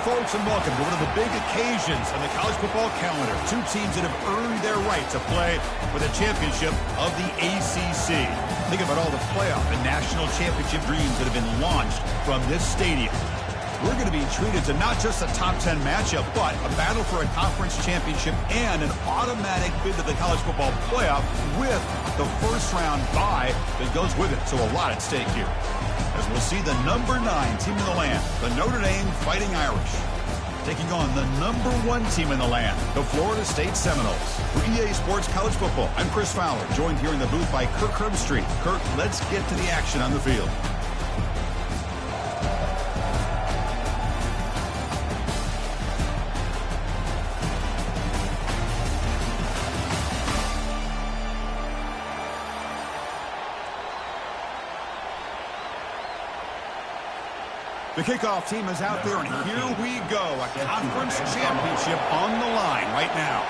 folks, and welcome to one of the big occasions on the college football calendar. Two teams that have earned their right to play for the championship of the ACC. Think about all the playoff and national championship dreams that have been launched from this stadium. We're going to be treated to not just a top 10 matchup, but a battle for a conference championship and an automatic bid to the college football playoff with the first-round bye that goes with it. So a lot at stake here, as we'll see the number 9 team in the land, the Notre Dame Fighting Irish, taking on the number 1 team in the land, the Florida State Seminoles. For EA Sports College Football, I'm Chris Fowler, joined here in the booth by Kirk Herbstreit. Kirk, let's get to the action on the field. The kickoff team is out there, and here we go. A conference championship on the line right now.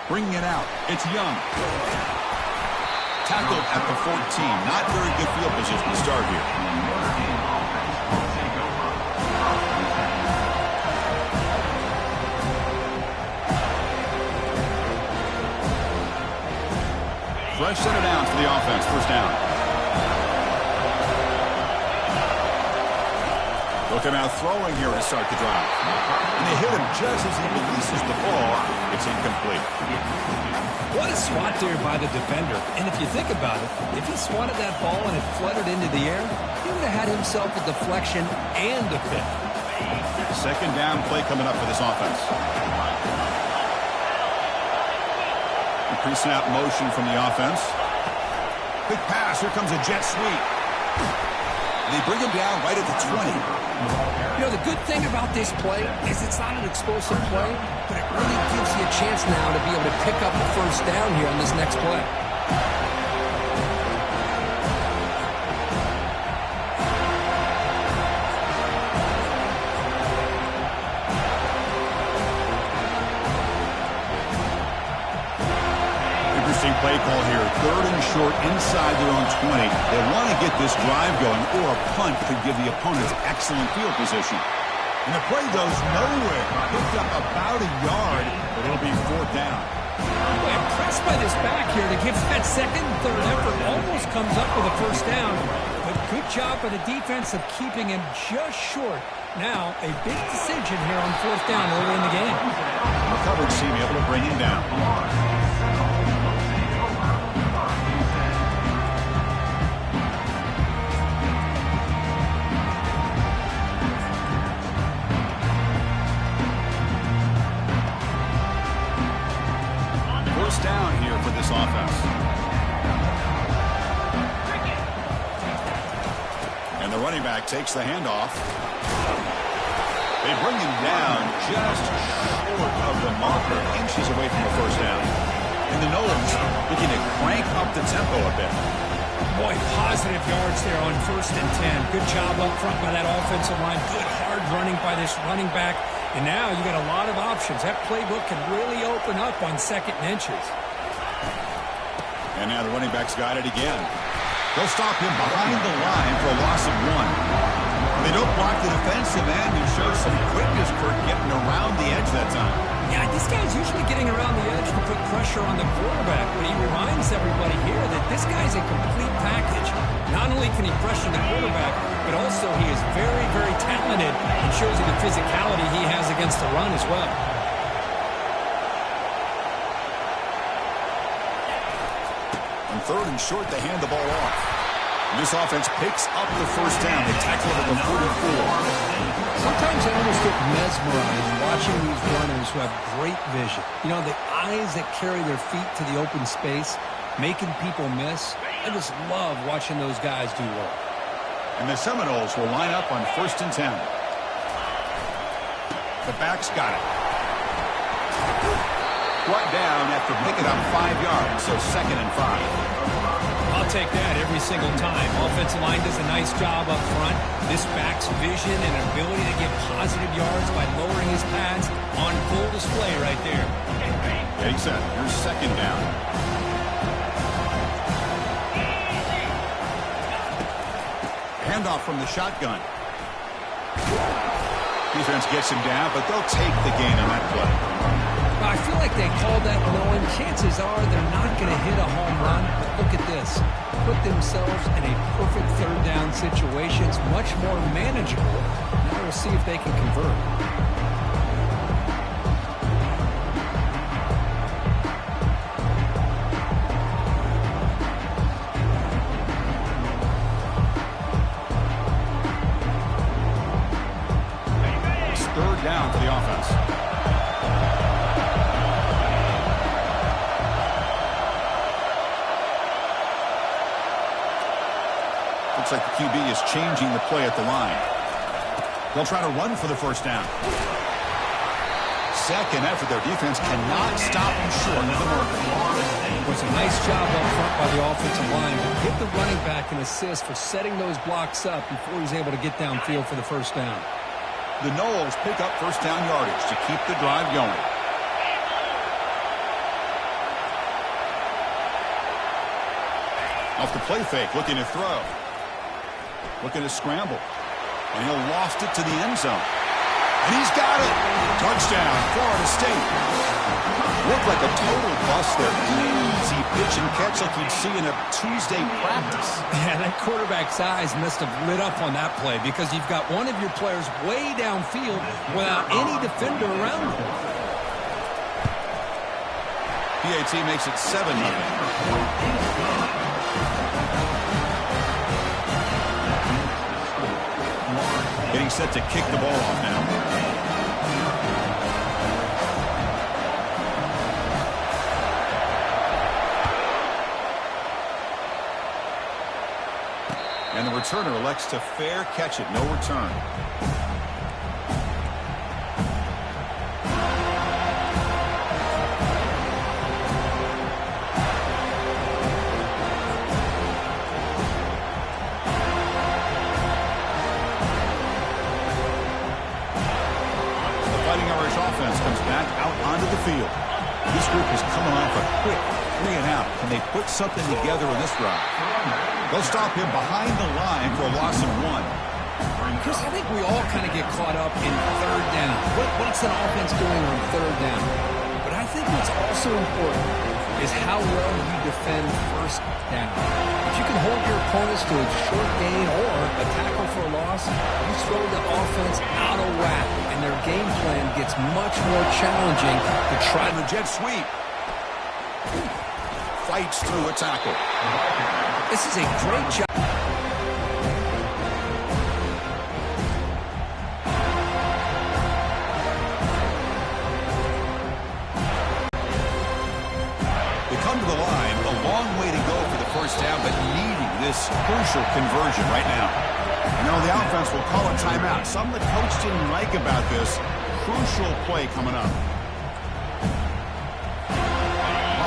Bringing it out, it's Young. Tackled at the 14. Not very good field position to start here. Fresh center down to the offense. First down. Looking out throwing here to start the drive. And they hit him just as he releases the ball. It's incomplete. What a swat there by the defender. And if you think about it, if he swatted that ball and it fluttered into the air, he would have had himself a deflection and a pick. Second down play coming up for this offense. Pre-snap motion from the offense. Quick pass. Here comes a jet sweep. They bring him down right at the 20. You know, the good thing about this play is it's not an explosive play, but it really gives you a chance now to be able to pick up the first down here on this next play. Play call here, 3rd and short inside their own 20. They want to get this drive going, or a punt could give the opponents excellent field position. And the play goes nowhere. Picked up about a yard, but it'll be 4th down. Boy, impressed by this back here to give that second and third effort. Almost comes up with a first down, but good job by the defense of keeping him just short. Now, a big decision here on 4th down early in the game. The coverage team able to bring him down. Down here for this offense. And the running back takes the handoff. They bring him down just short of the marker, inches away from the first down. And the Noles looking to crank up the tempo a bit. Boy, positive yards there on 1st and 10. Good job up front by that offensive line. Good hard running by this running back. And now you got a lot of options. That playbook can really open up on 2nd and inches. And now the running back's got it again. They'll stop him behind the line for a loss of 1. They don't block the defensive end and show some quickness, Kirk, getting around the edge that time. Yeah, this guy's usually getting around the edge to put pressure on the quarterback, but he reminds everybody here that this guy's a complete package. Not only can he pressure the quarterback, but also he is very, very talented and shows you the physicality he has against the run as well. On 3rd and short, they hand the ball off. And this offense picks up the first down. They tackle it at the 44. Sometimes I almost get mesmerized watching these runners who have great vision. You know, the eyes that carry their feet to the open space, making people miss. I just love watching those guys do work. And the Seminoles will line up on 1st and 10. The back's got it. Brought down after picking up 5 yards, so 2nd and 5. I'll take that every single time. Offensive line does a nice job up front. This back's vision and ability to get positive yards by lowering his pads on full display right there. Getting set. Here's second down. Handoff from the shotgun. Defense gets him down, but they'll take the gain on that play. I feel like they called that knowing chances are they're not going to hit a home run. But look at this. Put themselves in a perfect third down situation. It's much more manageable. Now we'll see if they can convert. Third down for the offense. Looks like the QB is changing the play at the line. They'll try to run for the first down. Second effort. Their defense cannot stop him short of the marker. It was a nice job up front by the offensive line. Give the running back an assist for setting those blocks up before he's able to get downfield for the first down. The Noles pick up first down yardage to keep the drive going. Off the play fake, looking to throw. Looking to scramble. And he'll loft it to the end zone. And he's got it. Touchdown, Florida State. Looked like a total bust there. Easy pitch and catch like you'd see in a Tuesday practice. Yeah, that quarterback's eyes must have lit up on that play because you've got one of your players way downfield without any defender around him. PAT makes it 7-0. Getting set to kick the ball off now. And the returner elects to fair catch it. No return. The Fighting Irish offense comes back out onto the field. This group is coming off a quick 3-and-out. Can they put something together in this drive? They'll stop him behind the line for a loss of 1. Chris, I think we all kind of get caught up in third down. What's an offense doing on third down? But I think what's also important is how well you defend first down. If you can hold your opponents to a short gain or a tackle for a loss, you throw the offense out of whack, and their game plan gets much more challenging to try the jet sweep. Fights through a tackle. This is a great job. They come to the line, a long way to go for the first down, but needing this crucial conversion right now. You know, the offense will call a timeout. Something the coach didn't like about this crucial play coming up.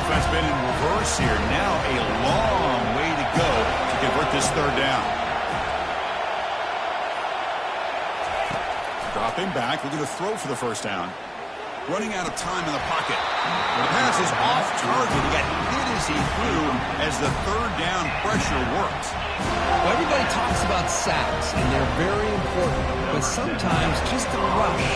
Offense been in reverse here. Now a long way to go to convert this third down. Dropping back, looking to throw for the first down. Running out of time in the pocket. The pass is off target. He got hit as he threw as the third down pressure works. Well, everybody talks about sacks, and they're very important. But sometimes just the rush,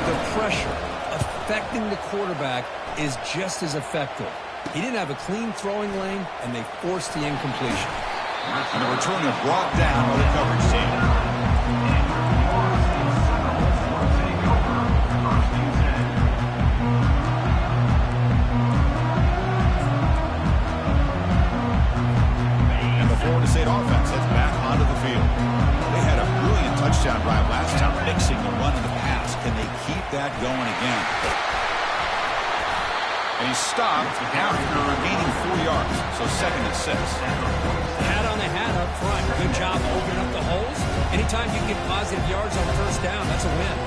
the pressure, affecting the quarterback is just as effective. He didn't have a clean throwing lane, and they forced the incompletion. And the returner brought down by the coverage team. Florida State offense heads back onto the field. They had a brilliant touchdown drive last time, mixing the run and the pass. Can they keep that going again? And he stopped after gaining 4 yards, so 2nd and 6. Hat on the hat up front. Good job opening up the holes. Anytime you can get positive yards on first down, that's a win.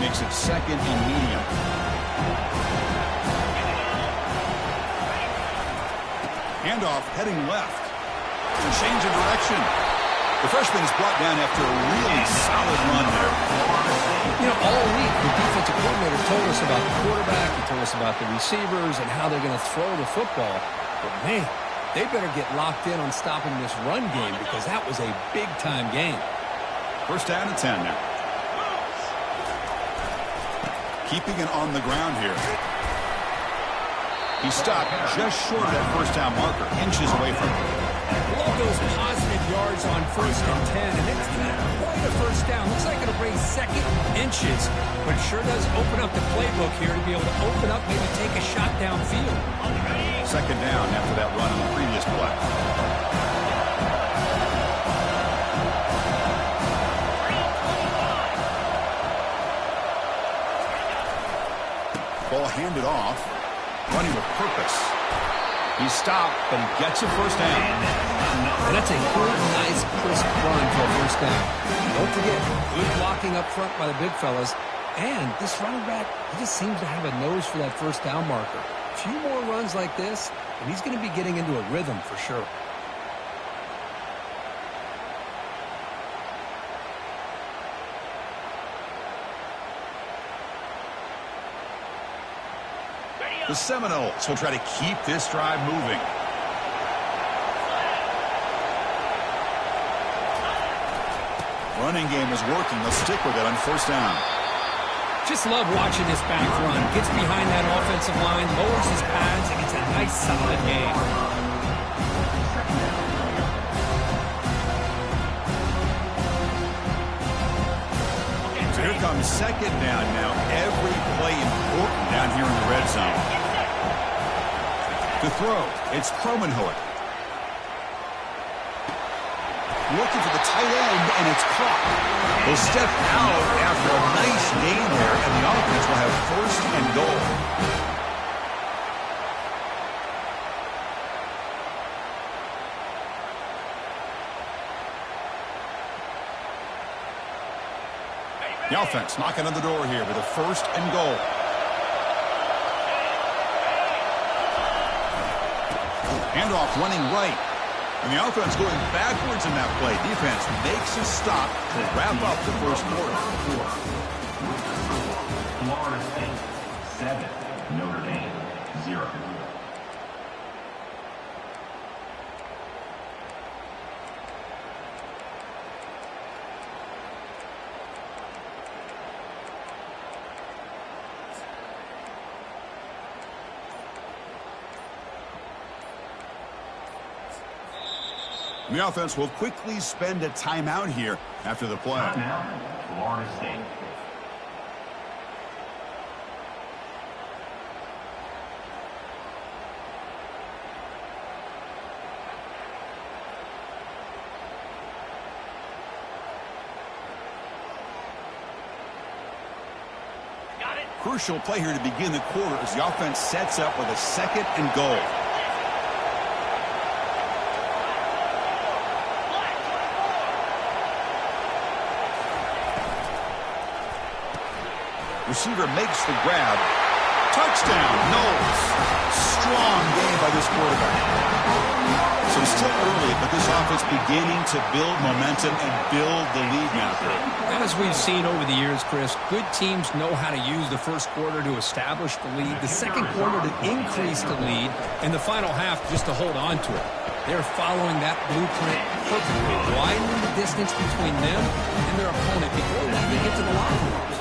Makes it second and medium. Handoff heading left. Change of direction. The freshman is brought down after a really solid run there. You know, all week, the defensive coordinator told us about the quarterback, he told us about the receivers and how they're going to throw the football. But, man, they better get locked in on stopping this run game because that was a big-time game. First down and 10 now. Keeping it on the ground here. He stopped just short of that first down marker, inches away from it. Love those positive yards on first and 10, and it's not quite a first down. Looks like it'll bring second inches, but it sure does open up the playbook here to be able to open up, maybe take a shot downfield. Second down after that run on the previous play. Ball handed off. Running with purpose. He stopped, but he gets a first down. And that's a good, nice, crisp run for a first down. Don't forget, good blocking up front by the big fellas. And this running back, he just seems to have a nose for that first down marker. A few more runs like this, and he's going to be getting into a rhythm for sure. The Seminoles will try to keep this drive moving. Running game is working. They'll stick with it on first down. Just love watching this back run. Gets behind that offensive line, lowers his pads, and it's a nice, solid game. So here comes second down now. Every play important down here in the red zone. To throw, it's Cromenhoek. Looking for the tight end, and it's caught. They'll step out after a nice gain there, and the offense will have first and goal. The offense knocking on the door here with a first and goal. Handoff running right. And the offense going backwards in that play. Defense makes a stop to wrap up the first quarter. Florida State 7, Notre Dame 0. The offense will quickly spend a timeout here after the play. Now, Florida State. Crucial play here to begin the quarter as the offense sets up with a second and goal. Receiver makes the grab. Touchdown, Knowles. Strong game by this quarterback. So it's still early, but this offense beginning to build momentum and build the lead now. As we've seen over the years, Chris, good teams know how to use the first quarter to establish the lead, the second quarter to increase the lead, and the final half just to hold on to it. They're following that blueprint perfectly, widening the distance between them and their opponent before they even get to the locker rooms.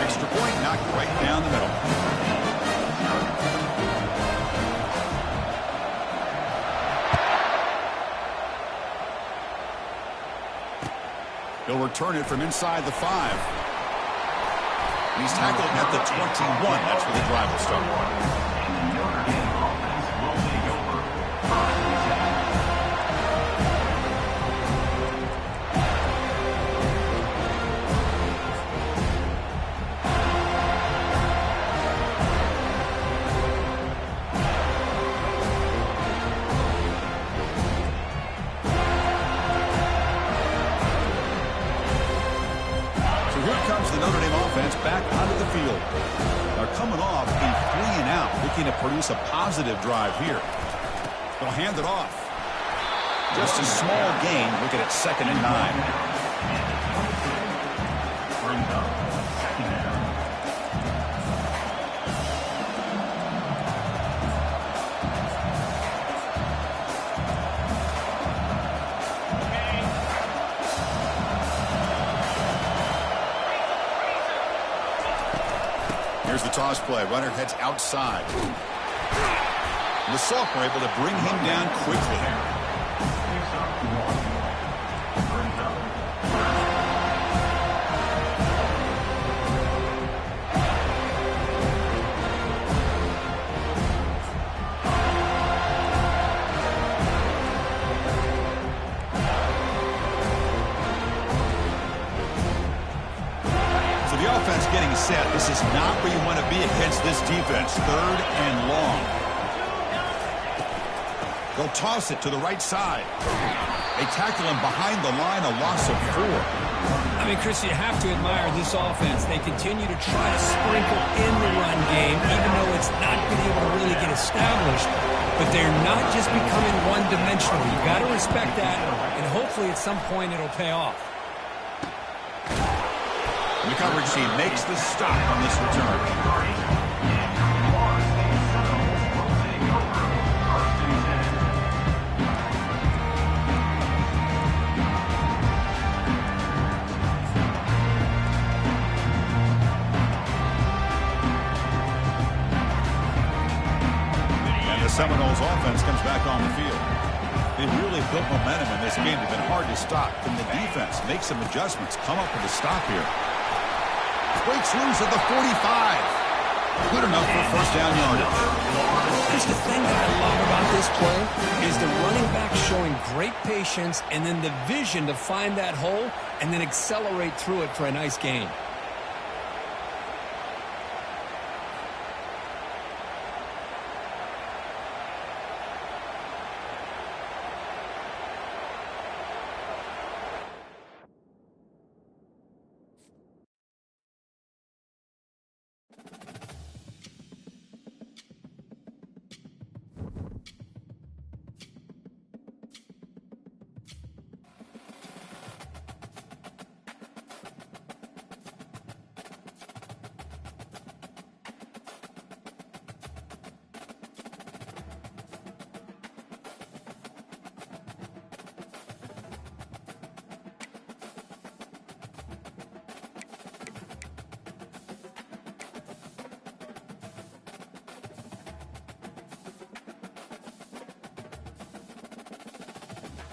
Extra point knocked right down the middle. He'll return it from inside the 5. And he's tackled at the 21. That's where the drive will start. Back onto the looking to produce a positive drive here. They'll hand it off. Just a small gain. Looking at 2nd and 9. Here's the toss play. Runner heads outside. The Sophomore able to bring him down quickly. The offense getting set. This is not where you want to be against this defense. 3rd and long. They'll toss it to the right side. They tackle him behind the line, a loss of 4. I mean, Chris, you have to admire this offense. They continue to try to sprinkle in the run game, even though it's not been able to really get established. But they're not just becoming one-dimensional. You've got to respect that, and hopefully at some point it'll pay off. The coverage team makes the stop on this return. And the Seminoles offense comes back on the field. They really built momentum in this game. They've been hard to stop. Can the defense make some adjustments, come up with a stop here? Breaks loose at the 45. Good enough for 1st down yardage. Here's the thing that I love about this play is the running back showing great patience and then the vision to find that hole and then accelerate through it for a nice gain.